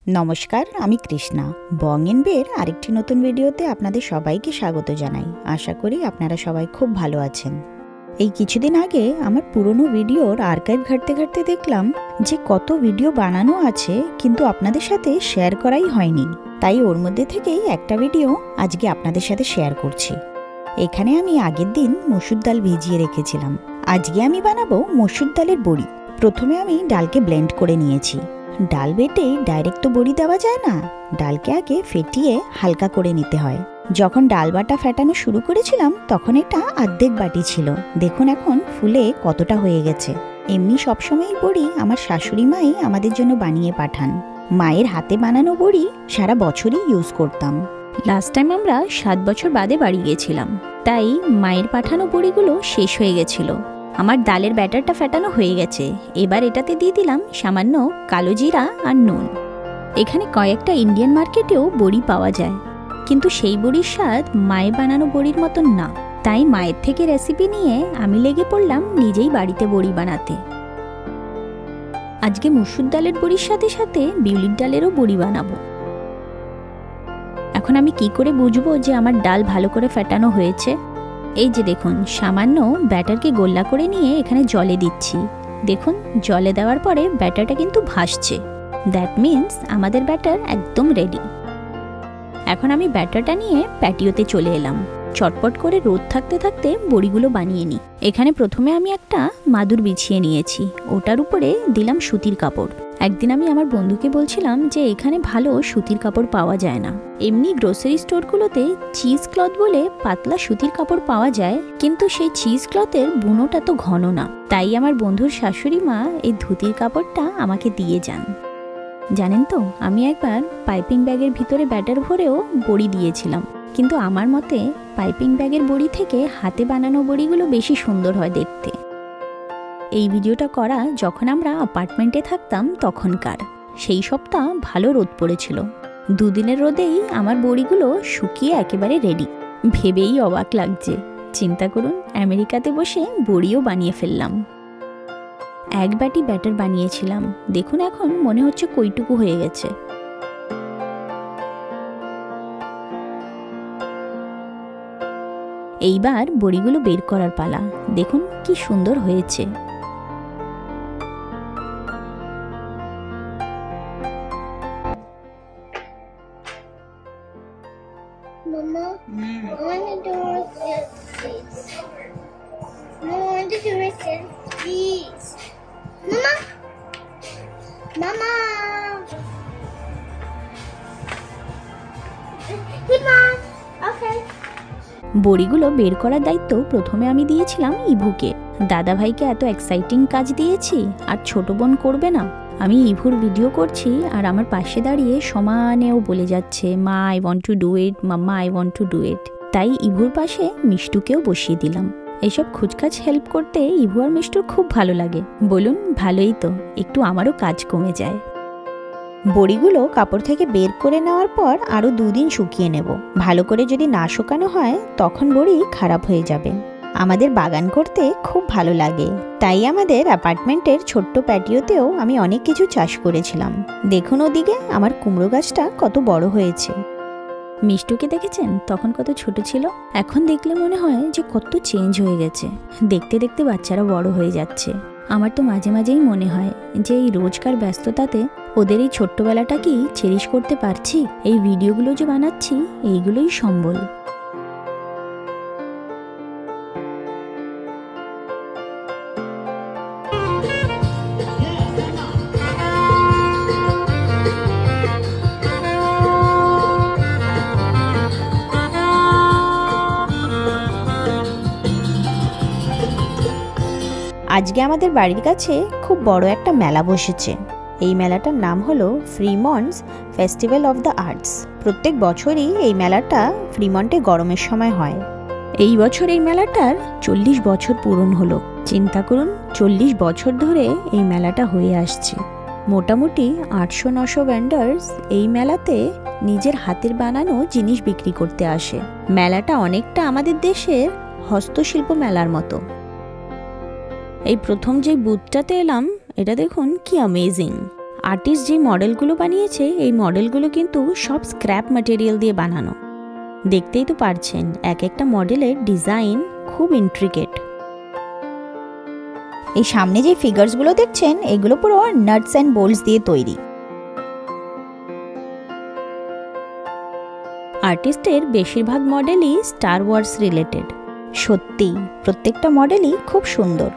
নমস্কার, আমি কৃষ্ণা। বং এন বের আরেকটি নতুন ভিডিওতে আপনাদের সবাইকে স্বাগত জানাই। আশা করি আপনারা সবাই খুব ভালো আছেন। এই কিছুদিন আগে আমার পুরনো ভিডিওর আর্কাইভ ঘাঁটতে ঘাঁটতে দেখলাম যে কত ভিডিও বানানো আছে, কিন্তু আপনাদের সাথে শেয়ার করাই হয়নি। তাই ওর মধ্যে থেকেই একটা ভিডিও আজকে আপনাদের সাথে শেয়ার করছি। এখানে আমি আগের দিন মসুর ডাল ভিজিয়ে রেখেছিলাম। আজকে আমি বানাবো মসুর ডালের বড়ি। প্রথমে আমি ডালকে ব্লেন্ড করে নিয়েছি। ডাল বেটে ডাইরেক্ট তো বড়ি দেওয়া যায় না, ডালকে আগে ফেটিয়ে হালকা করে নিতে হয়। যখন ডাল বাটা ফেটানো শুরু করেছিলাম তখন এটা অর্ধেক বাটি ছিল। দেখুন এখন ফুলে কতটা হয়ে গেছে। এমনি সবসময়ই বড়ি আমার শাশুড়ি মাই আমাদের জন্য বানিয়ে পাঠান। মায়ের হাতে বানানো বড়ি সারা বছরই ইউজ করতাম। লাস্ট টাইম আমরা 7 বছর বাদে বাড়ি গিয়েছিলাম, তাই মায়ের পাঠানো বড়িগুলো শেষ হয়ে গেছিল। আমার ডালের ব্যাটারটা ফেটানো হয়ে গেছে। এবার এটাতে দিয়ে দিলাম সামান্য কালো জিরা আর নুন। এখানে কয়েকটা ইন্ডিয়ান মার্কেটেও বড়ি পাওয়া যায়, কিন্তু সেই বড়ির স্বাদ মায়ের বানানো বড়ির মতন না। তাই মায়ের থেকে রেসিপি নিয়ে আমি লেগে পড়লাম নিজেই বাড়িতে বড়ি বানাতে। আজকে মসুর ডালের বড়ির সাথে সাথে বিউলির ডালেরও বড়ি বানাবো। এখন আমি কি করে বুঝবো যে আমার ডাল ভালো করে ফেটানো হয়েছে? এই যে দেখুন, সামান্য ব্যাটারকে গোল্লা করে নিয়ে এখানে জলে দিচ্ছি। দেখুন, জলে দেওয়ার পরে ব্যাটারটা কিন্তু ভাসছে। দ্যাট মিন্স আমাদের ব্যাটার একদম রেডি। এখন আমি ব্যাটারটা নিয়ে প্যাটিওতে চলে এলাম। চটপট করে রোদ থাকতে থাকতে বড়িগুলো বানিয়ে নিই। এখানে প্রথমে আমি একটা মাদুর বিছিয়ে নিয়েছি, ওটার উপরে দিলাম সুতির কাপড়। একদিন আমি আমার বন্ধুকে বলছিলাম যে এখানে ভালো সুতির কাপড় পাওয়া যায় না। এমনি গ্রোসারি স্টোরগুলোতে চিজ ক্লথ বলে পাতলা সুতির কাপড় পাওয়া যায়, কিন্তু সেই চিজ ক্লথের বুনোটা তো ঘন না। তাই আমার বন্ধুর শাশুড়ি মা এই ধুতির কাপড়টা আমাকে দিয়ে যান। জানেন তো, আমি একবার পাইপিং ব্যাগের ভিতরে ব্যাটার ভরেও বড়ি দিয়েছিলাম, কিন্তু আমার মতে পাইপিং ব্যাগের বড়ি থেকে হাতে বানানো বড়িগুলো বেশি সুন্দর হয় দেখতে। এই ভিডিওটা করা যখন আমরা অ্যাপার্টমেন্টে থাকতাম তখনকার। সেই সপ্তাহ ভালো রোদ পড়েছিল। দুদিনের রোদেই আমার বড়িগুলো শুকিয়ে একেবারে রেডি। ভেবেই অবাক লাগছে। চিন্তা করুন, আমেরিকাতে বসে বড়িও বানিয়ে ফেললাম। এক বাটি ব্যাটার বানিয়েছিলাম। দেখুন এখন মনে হচ্ছে কইটুকু হয়ে গেছে। এইবার বড়িগুলো বের করার পালা। দেখুন কি সুন্দর হয়েছে। Mama, I want to do it, please. Mama, I want to do it, please. Mama, Mama. Hey, Mom. Okay. বড়িগুলো বের করার দায়িত্ব প্রথমে আমি দিয়েছিলাম ইভুকে। দাদা ভাইকে এত এক্সাইটিং কাজ দিয়েছি, আর ছোট বোন করবে না? আমি ইভুর ভিডিও করছি আর আমার পাশে দাঁড়িয়ে সমানেও বলে যাচ্ছে, মা I want to do it, mamma I want to do it. তাই ইভুর পাশে মিষ্টুকেও বসিয়ে দিলাম। এইসব খুচখাচ হেল্প করতে ইভু আর মিষ্টুর খুব ভালো লাগে। বলুন, ভালোই তো, একটু আমারও কাজ কমে যায়। বড়িগুলো কাপড় থেকে বের করে নেওয়ার পর আরও 2 দিন শুকিয়ে নেব। ভালো করে যদি না শুকানো হয় তখন বড়ি খারাপ হয়ে যাবে। আমাদের বাগান করতে খুব ভালো লাগে, তাই আমাদের অ্যাপার্টমেন্টের ছোট্ট প্যাটিওতেও আমি অনেক কিছু চাষ করেছিলাম। দেখুন ওদিকে আমার কুমড়ো গাছটা কত বড় হয়েছে। মিষ্টুকে দেখেছেন? তখন কত ছোট ছিল, এখন দেখলে মনে হয় যে কত চেঞ্জ হয়ে গেছে। দেখতে দেখতে বাচ্চারা বড় হয়ে যাচ্ছে। আমার তো মাঝে মাঝেই মনে হয় যে এই রোজকার ব্যস্ততাতে ওদের এই ছোট্টবেলাটা কি চেরিশ করতে পারছি? এই ভিডিওগুলো যে বানাচ্ছি এইগুলোই সম্বল। আজকে আমাদের বাড়ির কাছে খুব বড় একটা মেলা বসেছে। এই মেলাটার নাম হলো ফ্রিমন্টস ফেস্টিভ্যাল অফ দ্য আর্টস। প্রত্যেক বছরই এই মেলাটা ফ্রিমন্টে গরমের সময় হয়। এই বছর এই মেলাটার 40 বছর পূরণ হলো। চিন্তা করুন, 40 বছর ধরে এই মেলাটা হয়ে আসছে। মোটামুটি 800-900 ভেন্ডার্স এই মেলাতে নিজের হাতের বানানো জিনিস বিক্রি করতে আসে। মেলাটা অনেকটা আমাদের দেশের হস্তশিল্প মেলার মতো। এই প্রথম যে বুথটাতে এলাম, এটা দেখুন কি অ্যামেজিং। আর্টিস্ট যে মডেলগুলো বানিয়েছে এই মডেলগুলো কিন্তু সব স্ক্র্যাপ ম্যাটেরিয়াল দিয়ে বানানো। দেখতেই তো পারছেন এক একটা মডেলের ডিজাইন খুব ইন্ট্রিকেট। এই সামনে যে ফিগারসগুলো দেখছেন এগুলো পুরো নাটস অ্যান্ড বোল্টস দিয়ে তৈরি। আর্টিস্টের বেশিরভাগ মডেলই স্টার ওয়ার্স রিলেটেড। সত্যি প্রত্যেকটা মডেলই খুব সুন্দর।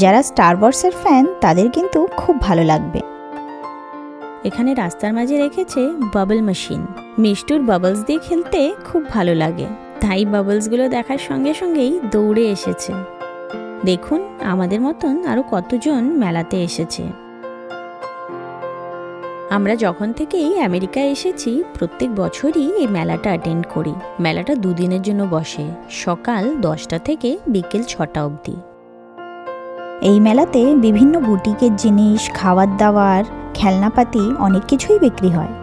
যারা স্টার ওয়ার্সের ফ্যান তাদের কিন্তু খুব ভালো লাগবে। এখানে রাস্তার মাঝে রেখেছে বাবল মেশিন। মিষ্টুর বাবলস দিয়ে খেলতে খুব ভালো লাগে, তাই বাবলসগুলো দেখার সঙ্গে সঙ্গেই দৌড়ে এসেছে। দেখুন আমাদের মতন আরো কতজন মেলাতে এসেছে। আমরা যখন থেকেই আমেরিকায় এসেছি প্রত্যেক বছরই এই মেলাটা অ্যাটেন্ড করি। মেলাটা 2 দিনের জন্য বসে, সকাল 10টা থেকে বিকেল 6টা অবধি। এই মেলাতে বিভিন্ন বুটিকের জিনিস, খাবার দাবার, খেলনাপাতি অনেক কিছুই বিক্রি হয়।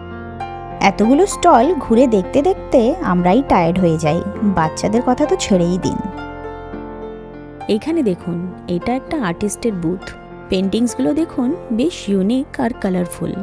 এতগুলো স্টল ঘুরে দেখতে দেখতে আমরাই টায়ার্ড হয়ে যাই, বাচ্চাদের কথা তো ছেড়েই দিন। এখানে দেখুন এটা একটা আর্টিস্টের বুথ। পেন্টিংসগুলো দেখুন বেশ ইউনিক আর কালারফুল।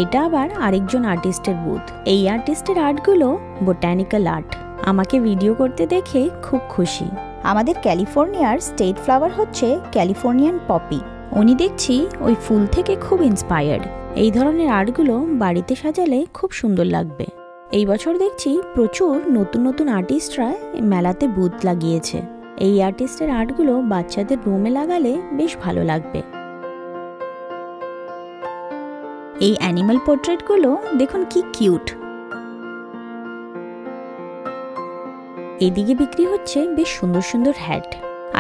এটা আবার আরেকজন আর্টিস্টের বুথ। এই আর্টিস্টের আর্টগুলো বোটানিক্যাল আর্ট। আমাকে ভিডিও করতে দেখে খুব খুশি। আমাদের ক্যালিফোর্নিয়ার স্টেট ফ্লাওয়ার হচ্ছে ক্যালিফোর্নিয়ান পপি। উনি দেখছি ওই ফুল থেকে খুব ইন্সপায়ার্ড। এই ধরনের আর্টগুলো বাড়িতে সাজালে খুব সুন্দর লাগবে। এই বছর দেখছি প্রচুর নতুন নতুন আর্টিস্টরা মেলাতে বুথ লাগিয়েছে। এই আর্টিস্টের আর্টগুলো বাচ্চাদের রুমে লাগালে বেশ ভালো লাগবে। এই অ্যানিমাল পোর্ট্রেটগুলো দেখুন কি কিউট। এদিকে বিক্রি হচ্ছে বেশ সুন্দর সুন্দর হ্যাট।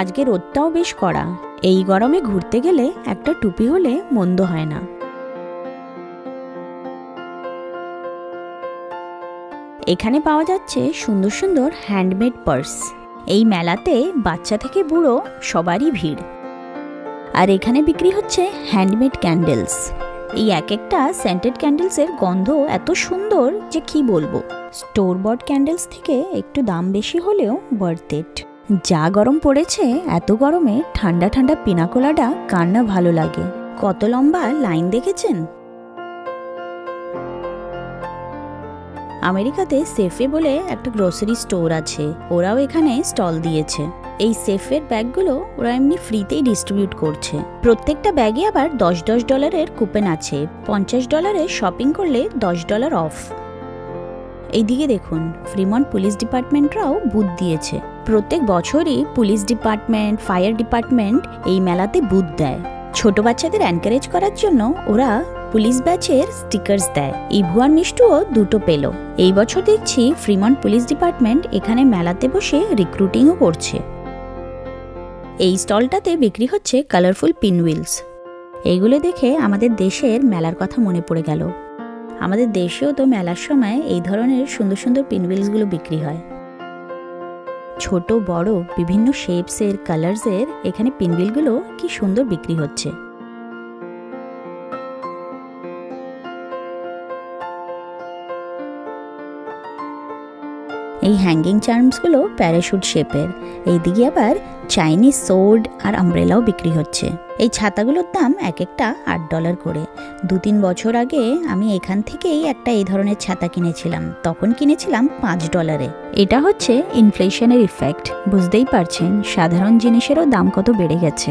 আজকে রোদটাও বেশ কড়া, এই গরমে ঘুরতে গেলে একটা টুপি হলে মন্দ হয় না। এখানে পাওয়া যাচ্ছে সুন্দর সুন্দর হ্যান্ডমেড পার্স। এই মেলাতে বাচ্চা থেকে বুড়ো সবারই ভিড়। আর এখানে বিক্রি হচ্ছে হ্যান্ডমেড ক্যান্ডেলস। এই এক একটা সেন্টেড ক্যান্ডেলসের গন্ধ এত সুন্দর যে কি বলবো। স্টোর বট ক্যান্ডেলস থেকে একটু দাম বেশি হলেও ওয়ার্থ ইট। যা গরম পড়েছে, এত গরমে ঠান্ডা ঠান্ডা পিনাকোলাডা কার না ভালো লাগে। কত লম্বা লাইন দেখেছেন। আমেরিকাতে সেফে বলে একটা গ্রোসারি স্টোর আছে, ওরাও এখানে স্টল দিয়েছে। এই সেফের ব্যাগগুলো ওরা এমনি ফ্রিতেই ডিস্ট্রিবিউট করছে। প্রত্যেকটা ব্যাগে আবার $10 কুপন আছে। $50 শপিং করলে $10 অফ। এইদিকে দেখুন ফ্রিমন্ট পুলিশ ডিপার্টমেন্টরাও বুথ দিয়েছে। প্রত্যেক বছরই পুলিশ ডিপার্টমেন্ট, ফায়ার ডিপার্টমেন্ট এই মেলাতে বুথ দেয়। ছোট বাচ্চাদের এনকারেজ করার জন্য ওরা পুলিশ ব্যাচের স্টিকার্স দেয়। ইভু আর মিষ্টুও 2টো পেল। এই বছর দেখছি ফ্রিমন্ট পুলিশ ডিপার্টমেন্ট এখানে মেলাতে বসে রিক্রুটিংও করছে। এই স্টলটাতে বিক্রি হচ্ছে কালারফুল পিনহুইলস। এইগুলো দেখে আমাদের দেশের মেলার কথা মনে পড়ে গেল। আমাদের দেশেও তো মেলার সময় এই ধরনের সুন্দর সুন্দর পিনহুইলসগুলো বিক্রি হয়। ছোট বড় বিভিন্ন শেপসের, কালার্সের এখানে পিনহুইলগুলো কি সুন্দর বিক্রি হচ্ছে। এই হ্যাঙ্গিং চার্মসগুলো প্যারাশুট শেপের। এইদিকে আবার চাইনিজ সোর্ড আর আমব্রেলাও বিক্রি হচ্ছে। এই ছাতাগুলোর দাম এক একটা $8 করে। 2-3 বছর আগে আমি এখান থেকেই একটা এই ধরনের ছাতা কিনেছিলাম, তখন কিনেছিলাম $5। এটা হচ্ছে ইনফ্লেশনের ইফেক্ট। বুঝতেই পারছেন সাধারণ জিনিসেরও দাম কত বেড়ে গেছে।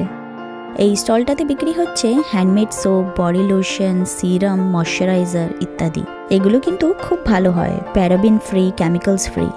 এই স্টলটাতে বিক্রি হচ্ছে handmade soap, body lotion, serum, moisturiser ইত্যাদি। এগুলো কিন্তু খুব ভালো হয়, প্যারাবিন ফ্রি, কেমিক্যালস ফ্রি।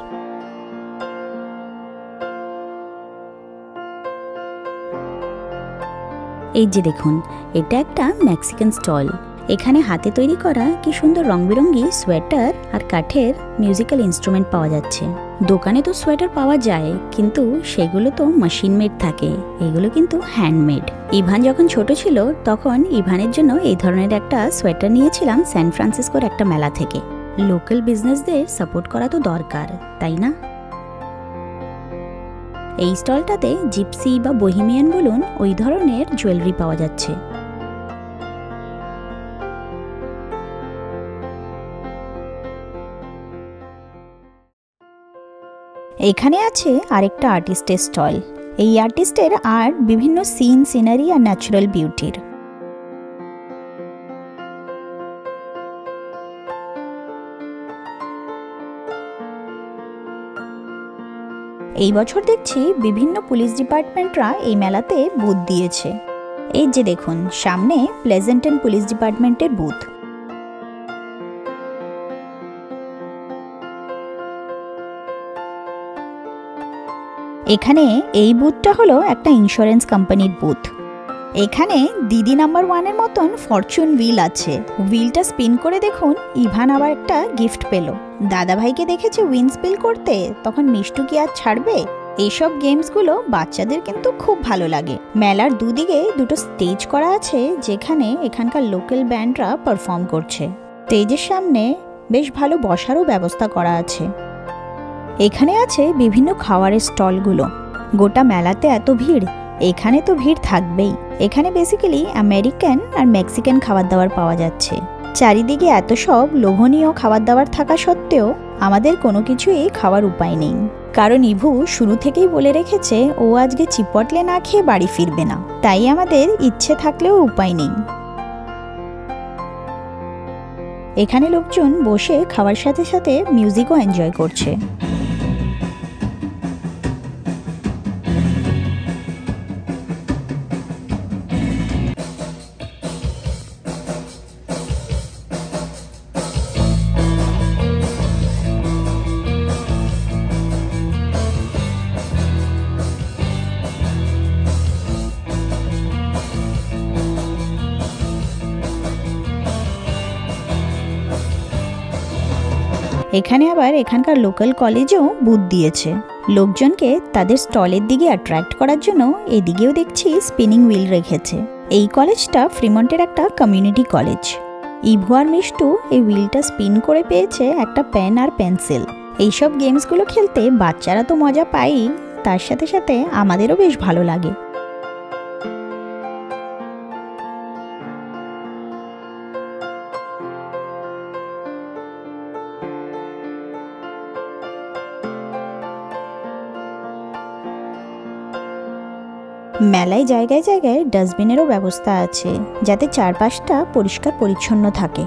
এই যে দেখুন এটা একটা মেক্সিকান স্টল। এখানে হাতে তৈরি করা কি সুন্দর রংবেরঙ্গি সোয়েটার আর কাঠের মিউজিক্যাল ইনস্ট্রুমেন্ট পাওয়া যাচ্ছে। দোকানে তো সোয়েটার পাওয়া যায়, কিন্তু সেগুলো তো মেশিন মেড থাকে, এগুলো কিন্তু হ্যান্ডমেড। ইভান যখন ছোট ছিল তখন ইভানের জন্য এই ধরনের একটা সোয়েটার নিয়েছিলাম স্যান ফ্রান্সিসকোর একটা মেলা থেকে। লোকাল বিজনেসদের সাপোর্ট করা তো দরকার, তাই না? এই স্টলটাতে জিপসি বা বোহেমিয়ান বলুন ওই ধরনের জুয়েলারি পাওয়া যাচ্ছে। এখানে আছে আরেকটা আর্টিস্টের স্টল। এই আর্টিস্টের আর্ট বিভিন্ন সিন, সিনারি আর ন্যাচারাল বিউটির। এই বছর দেখছি বিভিন্ন পুলিশ ডিপার্টমেন্টরা এই মেলাতে বুথ দিয়েছে। এই যে দেখুন সামনে প্লেজেন্টন পুলিশ ডিপার্টমেন্টের বুথ। এখানে এই বুথটা হলো একটা ইন্স্যুরেন্স কোম্পানির বুথ। এখানে দিদি নাম্বার 1-এর মতন ফরচুন হুইল আছে। হুইলটা স্পিন করে দেখুন ইভান আবার একটা গিফট পেল। দাদা ভাইকে দেখেছে উইন স্পিল করতে, তখন মিষ্টু কি আর ছাড়বে? এইসব গেমসগুলো বাচ্চাদের কিন্তু খুব ভালো লাগে। মেলার দুদিকে দুটো স্টেজ করা আছে যেখানে এখানকার লোকাল ব্যান্ডরা পারফর্ম করছে। স্টেজের সামনে বেশ ভালো বসারও ব্যবস্থা করা আছে। এখানে আছে বিভিন্ন খাবারের স্টলগুলো। গোটা মেলাতে এত ভিড়, এখানে তো ভিড় থাকবেই। এখানে বেসিক্যালি আমেরিকান আর মেক্সিকান খাবার দাবার পাওয়া যাচ্ছে। চারিদিকে এত সব লোভনীয় খাবার দাবার থাকা সত্ত্বেও আমাদের কোনো কিছুই খাওয়ার উপায় নেই, কারণ ইভু শুরু থেকেই বলে রেখেছে ও আজকে চিপটলে না খেয়ে বাড়ি ফিরবে না। তাই আমাদের ইচ্ছে থাকলেও উপায় নেই। এখানে লোকজন বসে খাওয়ার সাথে সাথে মিউজিকও এনজয় করছে। এখানে আবার এখানকার লোকাল কলেজেও বুথ দিয়েছে। লোকজনকে তাদের স্টলের দিকে অ্যাট্রাক্ট করার জন্য এদিকেও দেখছি স্পিনিং হুইল রেখেছে। এই কলেজটা ফ্রিমন্টের একটা কমিউনিটি কলেজ। ইভু আর মিষ্টু এই হুইলটা স্পিন করে পেয়েছে একটা পেন আর পেন্সিল। এইসব গেমসগুলো খেলতে বাচ্চারা তো মজা পায়ই, তার সাথে সাথে আমাদেরও বেশ ভালো লাগে। মেলায় জায়গায় জায়গায় ডাস্টবিনেরও ব্যবস্থা আছে যাতে চারপাশটা পরিষ্কার পরিচ্ছন্ন থাকে।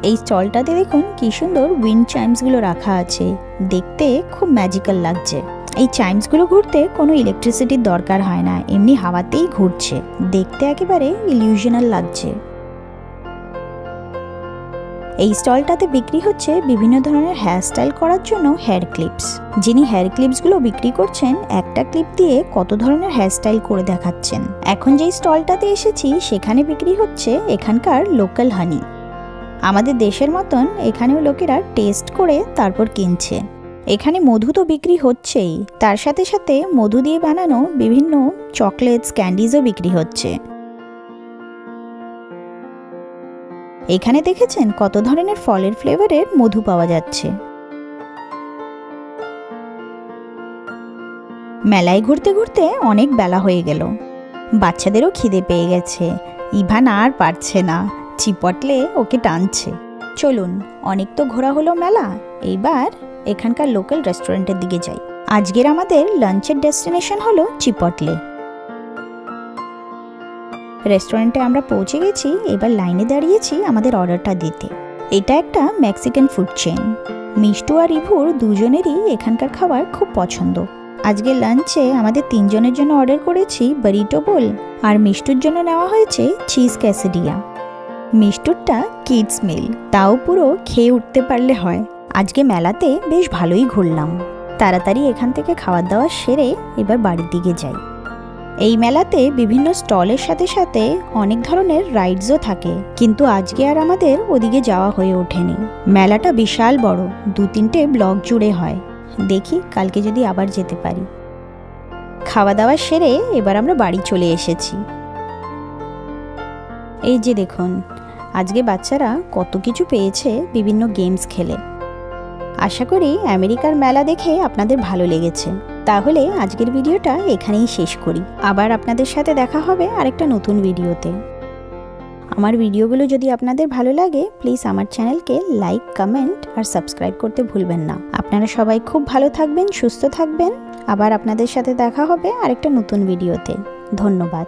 এই স্টলটাতে দেখুন কি সুন্দর উইন্ড চাইমসগুলো রাখা আছে, দেখতে খুব ম্যাজিক্যাল লাগছে। এই চাইমসগুলো ঘুরতে কোনো ইলেকট্রিসিটির দরকার হয় না, এমনি হাওয়াতেই ঘুরছে, দেখতে একেবারে ইলিউশনাল লাগছে। এই স্টলটাতে বিক্রি হচ্ছে বিভিন্ন ধরনের হেয়ার স্টাইল করার জন্য হেয়ার ক্লিপস। যিনি হেয়ার ক্লিপসগুলো বিক্রি করছেন একটা ক্লিপ দিয়ে কত ধরনের হেয়ার স্টাইল করে দেখাচ্ছেন। এখন যেই স্টলটাতে এসেছি সেখানে বিক্রি হচ্ছে এখানকার লোকাল হানি। আমাদের দেশের মতন এখানেও লোকেরা টেস্ট করে তারপর কিনছে। এখানে মধু তো বিক্রি হচ্ছেই, তার সাথে সাথে মধু দিয়ে বানানো বিভিন্ন চকলেটস, ক্যান্ডিজও বিক্রি হচ্ছে। এখানে দেখেছেন কত ধরনের ফলের ফ্লেভারের মধু পাওয়া যাচ্ছে। মেলায় ঘুরতে ঘুরতে অনেক বেলা হয়ে গেল, বাচ্চাদেরও খিদে পেয়ে গেছে। ইভান আর পারছে না, চিপটলে ওকে টানছে। চলুন, অনেক তো ঘোরা হলো মেলা, এইবার এখানকার লোকাল রেস্টুরেন্টের দিকে যাই। আজকের আমাদের লাঞ্চের ডেস্টিনেশন হলো চিপটলে। রেস্টুরেন্টে আমরা পৌঁছে গেছি, এবার লাইনে দাঁড়িয়েছি আমাদের অর্ডারটা দিতে। এটা একটা মেক্সিকান ফুড চেইন। মিষ্টু আর ইভুর দুজনেরই এখানকার খাবার খুব পছন্দ। আজকে লাঞ্চে আমাদের 3 জনের জন্য অর্ডার করেছি বারিটো বোল, আর মিষ্টুর জন্য নেওয়া হয়েছে চিজ ক্যাসেডিয়া। মিষ্টুরটা কিডস মিল, তাও পুরো খেয়ে উঠতে পারলে হয়। আজকে মেলাতে বেশ ভালোই ঘুরলাম। তাড়াতাড়ি এখান থেকে খাওয়া দাওয়া সেরে এবার বাড়ির দিকে যাই। এই মেলাতে বিভিন্ন স্টলের সাথে সাথে অনেক ধরনের রাইডসও থাকে, কিন্তু আজকে আর আমাদের ওদিকে যাওয়া হয়ে ওঠেনি। মেলাটা বিশাল বড়, 2-3টে ব্লক জুড়ে হয়। দেখি কালকে যদি আবার যেতে পারি। খাওয়া দাওয়া সেরে এবার আমরা বাড়ি চলে এসেছি। এই যে দেখুন আজকে বাচ্চারা কত কিছু পেয়েছে বিভিন্ন গেমস খেলে। আশা করি আমেরিকার মেলা দেখে আপনাদের ভালো লেগেছে। তাহলে আজকের ভিডিওটা এখানেই শেষ করি। আবার আপনাদের সাথে দেখা হবে আরেকটা নতুন ভিডিওতে। আমার ভিডিওগুলো যদি আপনাদের ভালো লাগে প্লিজ আমার চ্যানেলকে লাইক, কমেন্ট আর সাবস্ক্রাইব করতে ভুলবেন না। আপনারা সবাই খুব ভালো থাকবেন, সুস্থ থাকবেন। আবার আপনাদের সাথে দেখা হবে আরেকটা নতুন ভিডিওতে। ধন্যবাদ।